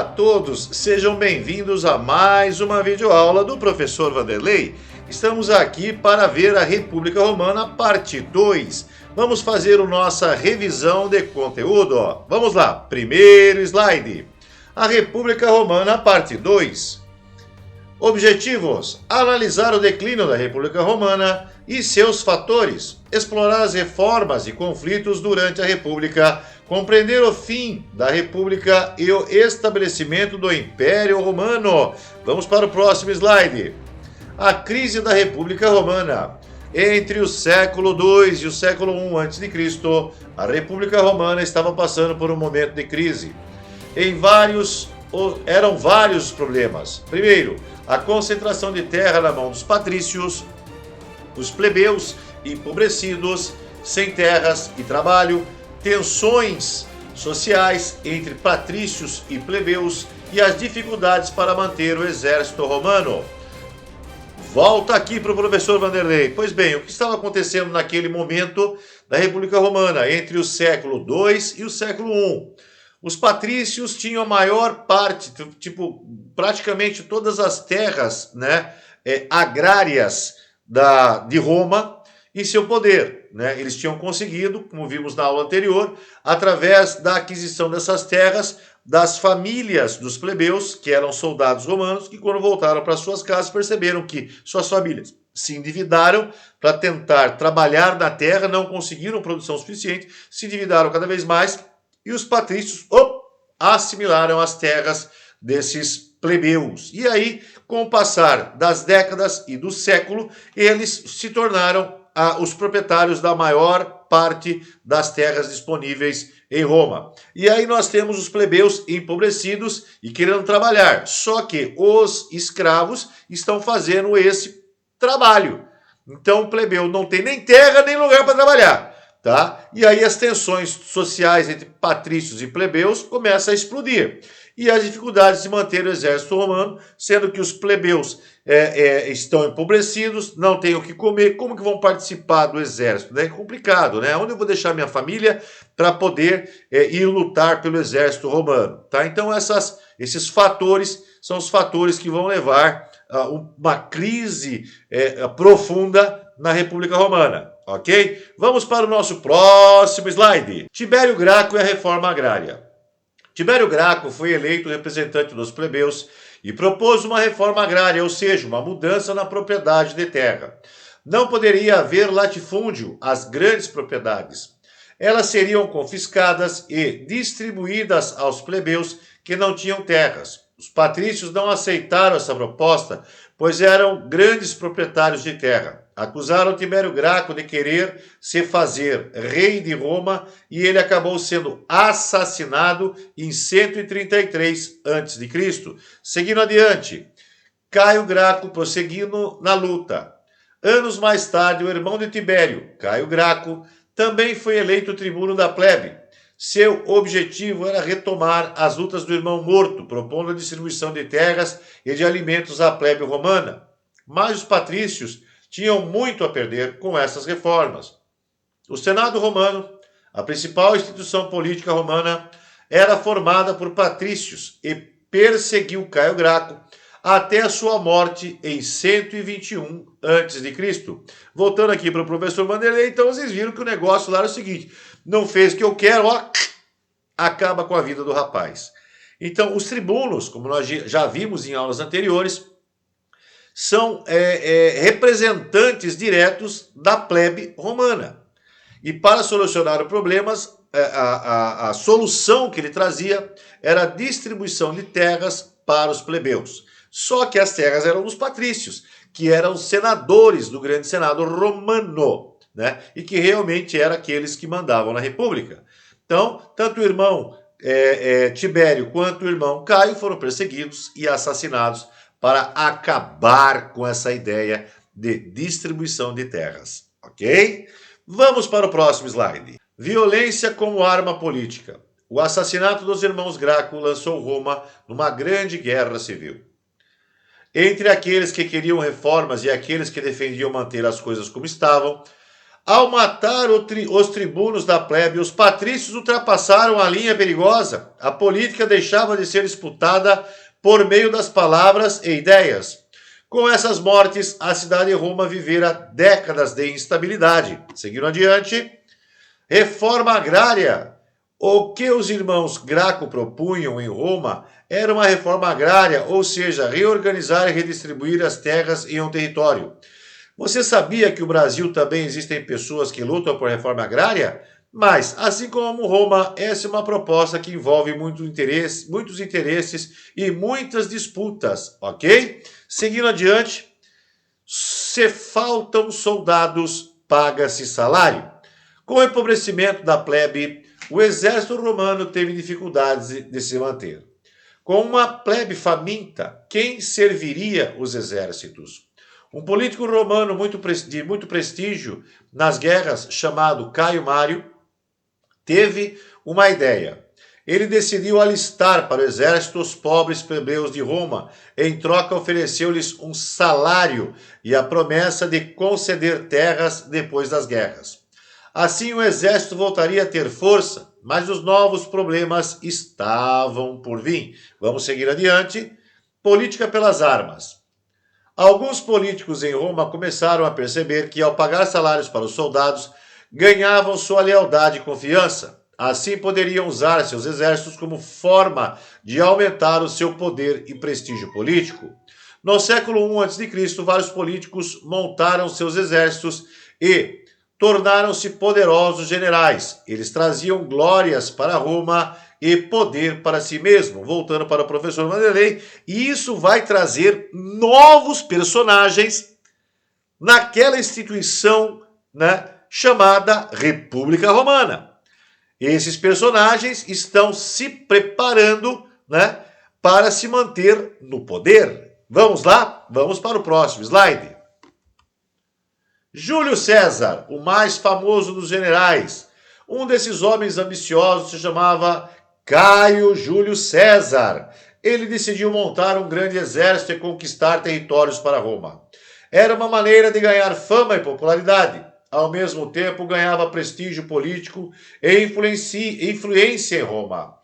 Olá a todos, sejam bem-vindos a mais uma videoaula do professor Vanderlei. Estamos aqui para ver a República Romana, parte 2. Vamos fazer a nossa revisão de conteúdo. Vamos lá, primeiro slide. A República Romana, parte 2. Objetivos: analisar o declínio da República Romana e seus fatores, explorar as reformas e conflitos durante a República, compreender o fim da República e o estabelecimento do Império Romano. Vamos para o próximo slide. A crise da República Romana. Entre o século II e o século I a.C., a República Romana estava passando por um momento de crise. Eram vários os problemas. Primeiro, a concentração de terra na mão dos patrícios, os plebeus empobrecidos, sem terras e trabalho, tensões sociais entre patrícios e plebeus e as dificuldades para manter o exército romano. Volta aqui para o professor Vanderlei. Pois bem, o que estava acontecendo naquele momento da República Romana, entre o século II e o século I? Os patrícios tinham a maior parte, praticamente todas as terras, agrárias de Roma em seu poder. Eles tinham conseguido, como vimos na aula anterior, através da aquisição dessas terras, das famílias dos plebeus, que eram soldados romanos, que quando voltaram para suas casas perceberam que suas famílias se endividaram para tentar trabalhar na terra, não conseguiram produção suficiente, se endividaram cada vez mais, e os patrícios assimilaram as terras desses plebeus. E aí, com o passar das décadas e do século, eles se tornaram os proprietários da maior parte das terras disponíveis em Roma. E aí nós temos os plebeus empobrecidos e querendo trabalhar. Só que os escravos estão fazendo esse trabalho. Então o plebeu não tem nem terra nem lugar para trabalhar. Tá? E aí as tensões sociais entre patrícios e plebeus começam a explodir. E as dificuldades de manter o exército romano, sendo que os plebeus estão empobrecidos, não têm o que comer, como que vão participar do exército? É complicado, né? Onde eu vou deixar minha família para poder ir lutar pelo exército romano? Tá? Então esses fatores são os fatores que vão levar a uma crise profunda na República Romana. Ok? Vamos para o nosso próximo slide. Tibério Graco e a reforma agrária. Tibério Graco foi eleito representante dos plebeus e propôs uma reforma agrária, ou seja, uma mudança na propriedade de terra. Não poderia haver latifúndio às grandes propriedades. Elas seriam confiscadas e distribuídas aos plebeus que não tinham terras. Os patrícios não aceitaram essa proposta, pois eram grandes proprietários de terra. Acusaram Tibério Graco de querer se fazer rei de Roma e ele acabou sendo assassinado em 133 a.C. Seguindo adiante, Caio Graco prosseguindo na luta. Anos mais tarde, o irmão de Tibério, Caio Graco, também foi eleito tribuno da plebe. Seu objetivo era retomar as lutas do irmão morto, propondo a distribuição de terras e de alimentos à plebe romana. Mas os patrícios tinham muito a perder com essas reformas. O Senado romano, a principal instituição política romana, era formada por patrícios e perseguiu Caio Graco até a sua morte em 121 a.C. Voltando aqui para o professor Vanderlei, então vocês viram que o negócio lá era o seguinte: não fez o que eu quero, acaba com a vida do rapaz. Então, os tribunos, como nós já vimos em aulas anteriores, são representantes diretos da plebe romana. E para solucionar os problemas, a solução que ele trazia era a distribuição de terras para os plebeus. Só que as terras eram dos patrícios, que eram senadores do grande senado romano, e que realmente eram aqueles que mandavam na república. Então, tanto o irmão Tibério quanto o irmão Caio foram perseguidos e assassinados para acabar com essa ideia de distribuição de terras, ok? Vamos para o próximo slide. Violência como arma política. O assassinato dos irmãos Graco lançou Roma numa grande guerra civil. Entre aqueles que queriam reformas e aqueles que defendiam manter as coisas como estavam, Ao matar os tribunos da plebe, os patrícios ultrapassaram a linha perigosa. A política deixava de ser disputada por meio das palavras e ideias. Com essas mortes, a cidade de Roma vivera décadas de instabilidade. Seguindo adiante, reforma agrária. O que os irmãos Graco propunham em Roma era uma reforma agrária, ou seja, reorganizar e redistribuir as terras em um território. Você sabia que no Brasil também existem pessoas que lutam por reforma agrária? Mas, assim como Roma, essa é uma proposta que envolve muitos interesses e muitas disputas, ok? Seguindo adiante, se faltam soldados, paga-se salário. Com o empobrecimento da plebe, o exército romano teve dificuldades de se manter. Com uma plebe faminta, quem serviria os exércitos? Um político romano de muito prestígio nas guerras, chamado Caio Mário, teve uma ideia. Ele decidiu alistar para o exército os pobres plebeus de Roma. Em troca, ofereceu-lhes um salário e a promessa de conceder terras depois das guerras. Assim, o exército voltaria a ter força, mas os novos problemas estavam por vir. Vamos seguir adiante. Política pelas armas. Alguns políticos em Roma começaram a perceber que, ao pagar salários para os soldados, ganhavam sua lealdade e confiança. Assim, poderiam usar seus exércitos como forma de aumentar o seu poder e prestígio político. No século I a.C., vários políticos montaram seus exércitos e tornaram-se poderosos generais. Eles traziam glórias para Roma e poder para si mesmo. Voltando para o professor Vanderlei, e isso vai trazer novos personagens naquela instituição, né, chamada República Romana. Esses personagens estão se preparando, né, para se manter no poder. Vamos lá? Vamos para o próximo slide. Júlio César, o mais famoso dos generais. Um desses homens ambiciosos se chamava Caio Júlio César. Ele decidiu montar um grande exército e conquistar territórios para Roma. Era uma maneira de ganhar fama e popularidade. Ao mesmo tempo, ganhava prestígio político e influência em Roma.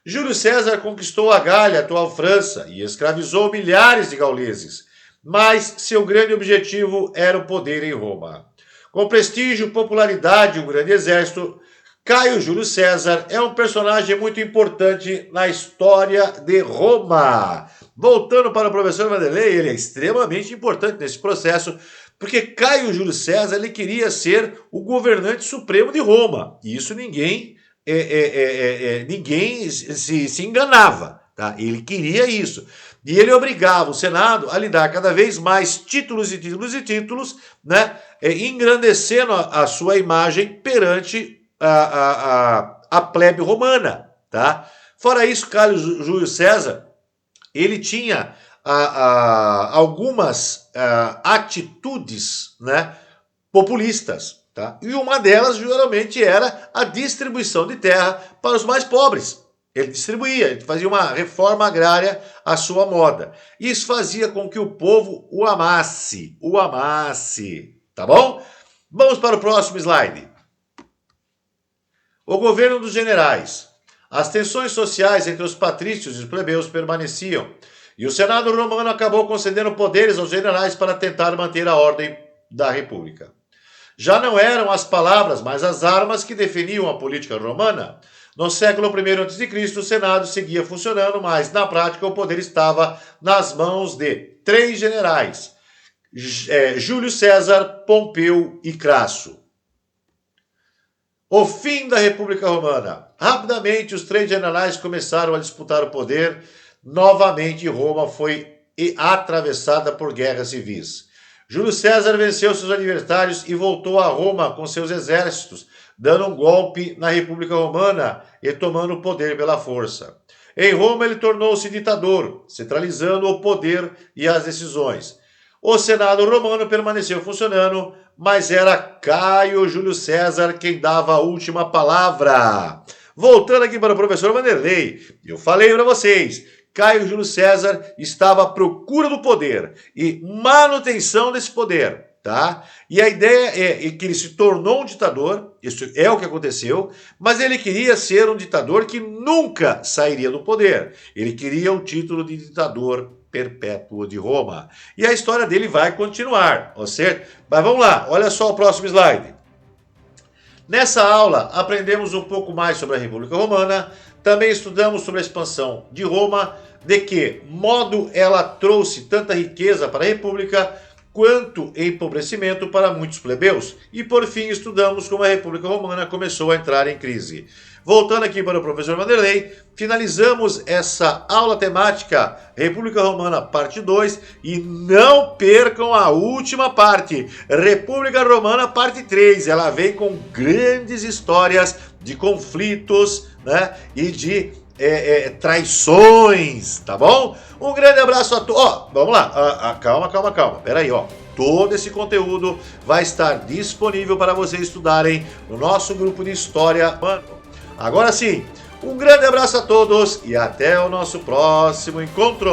Júlio César conquistou a Gália, atual França, e escravizou milhares de gauleses. Mas seu grande objetivo era o poder em Roma. Com prestígio, popularidade e um grande exército, Caio Júlio César é um personagem muito importante na história de Roma. Voltando para o professor Vanderlei, ele é extremamente importante nesse processo, porque Caio Júlio César ele queria ser o governante supremo de Roma. E isso ninguém se enganava. Tá? Ele queria isso. E ele obrigava o Senado a lhe dar cada vez mais títulos e títulos e títulos, né? Engrandecendo a sua imagem perante a plebe romana. Tá? Fora isso, Caio Júlio César ele tinha algumas atitudes, né, populistas. Tá? E uma delas, geralmente, era a distribuição de terra para os mais pobres. Ele distribuía, ele fazia uma reforma agrária à sua moda. Isso fazia com que o povo o amasse. Tá bom? Vamos para o próximo slide. O governo dos generais. As tensões sociais entre os patrícios e os plebeus permaneciam, e o Senado romano acabou concedendo poderes aos generais para tentar manter a ordem da República. Já não eram as palavras, mas as armas que definiam a política romana. No século I a.C., o Senado seguia funcionando, mas na prática o poder estava nas mãos de 3 generais, Júlio César, Pompeu e Crasso. O fim da República Romana. Rapidamente, os 3 generais começaram a disputar o poder. Novamente, Roma foi atravessada por guerras civis. Júlio César venceu seus adversários e voltou a Roma com seus exércitos, dando um golpe na República Romana e tomando o poder pela força. Em Roma, ele tornou-se ditador, centralizando o poder e as decisões. O Senado romano permaneceu funcionando, mas era Caio Júlio César quem dava a última palavra. Voltando aqui para o professor Vanderlei, eu falei para vocês, Caio Júlio César estava à procura do poder e manutenção desse poder. tá? E a ideia é que ele se tornou um ditador, isso é o que aconteceu, mas ele queria ser um ditador que nunca sairia do poder. Ele queria o título de ditador perpétuo de Roma. E a história dele vai continuar, ó, certo? Mas vamos lá, olha só o próximo slide. Nessa aula, aprendemos um pouco mais sobre a República Romana, também estudamos sobre a expansão de Roma, de que modo ela trouxe tanta riqueza para a República, quanto empobrecimento para muitos plebeus. E por fim estudamos como a República Romana começou a entrar em crise. Voltando aqui para o professor Vanderlei, finalizamos essa aula temática República Romana parte 2 e não percam a última parte, República Romana parte 3. Ela vem com grandes histórias de conflitos, né, e de traições, tá bom? Um grande abraço a todos. Ó, vamos lá, calma. Pera aí, ó. Todo esse conteúdo vai estar disponível para vocês estudarem no nosso grupo de História. Mano, agora sim, um grande abraço a todos e até o nosso próximo encontro.